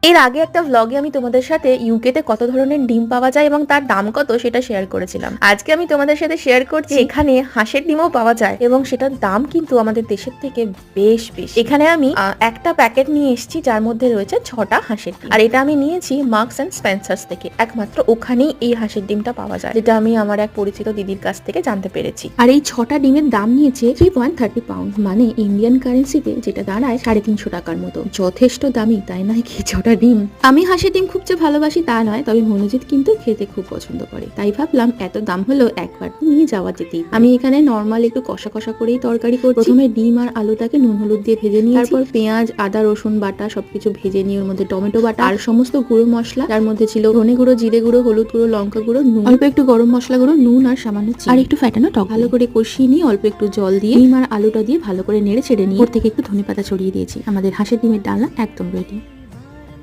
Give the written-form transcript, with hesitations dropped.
এর আগে একটা ভ্লগে আমি তোমাদের সাথে ইউকেতে কত ধরনের ডিম পাওয়া যায় এবং তার দাম কত সেটা শেয়ার করেছিলাম। আজকে আমি তোমাদের সাথে শেয়ার করছি এখানে হাঁসের ডিমও পাওয়া যায় এবং সেটার দাম কিন্তু আমাদের দেশের থেকে বেশ বেশি। এখানে আমি একটা প্যাকেট নিয়ে এসেছি যার মধ্যে রয়েছে 6টা হাঁসের ডিম, আর এটা আমি নিয়েছি মার্কস অ্যান্ড স্পেন্সার্স থেকে। একমাত্র ওখানেই এই হাঁসের ডিমটা পাওয়া যায়, যেটা আমি আমার এক পরিচিত দিদির কাছ থেকে জানতে পেরেছি। আর এই 6টা ডিমের দাম নিয়েছে 3.30 পাউন্ড, মানে ইন্ডিয়ান কারেন্সিতে যেটা দাঁড়ায় 350 টাকার মতো। যথেষ্ট দামি, তাই নয় কি? 6টা ডিম। আমি হাঁসের ডিম খুব যে ভালোবাসি তা নয়, তবে মনোজিৎ কিন্তু খেতে খুব পছন্দ করে, তাই ভাবলাম এত দাম হলো একবার নিয়ে যাওয়া যেতেই। আমি এখানে নর্মাল একটু কষা কষা করেই তরকারি করছি। প্রথমে ডিম আর আলুটাকে নুন হলুদ দিয়ে ভেজে নিয়ে, তারপর পেঁয়াজ আদা রসুন বাটা সবকিছু ভেজে নিয়ে ওর মধ্যে টমেটো বাটা আর সমস্ত গুঁড়ো মশলা, তার মধ্যে ছিল ধনে গুঁড়ো, জিরে গুঁড়ো, হলুদ গুঁড়ো, লঙ্কা গুঁড়ো, নুন, অল্প একটু গরম মশলা গুঁড়ো, নুন আর সামান্য চিনি আর একটু ফ্যাটানো টক। ভালো করে কষিয়ে নিয়ে অল্প একটু জল দিয়ে ডিম আর আলুটা দিয়ে ভালো করে নেড়ে ছেড়ে নিয়ে ওর থেকে একটু ধনেপাতা ছড়িয়ে দিয়েছি। আমাদের হাঁসের ডিমের ডালনা একদম রেডি।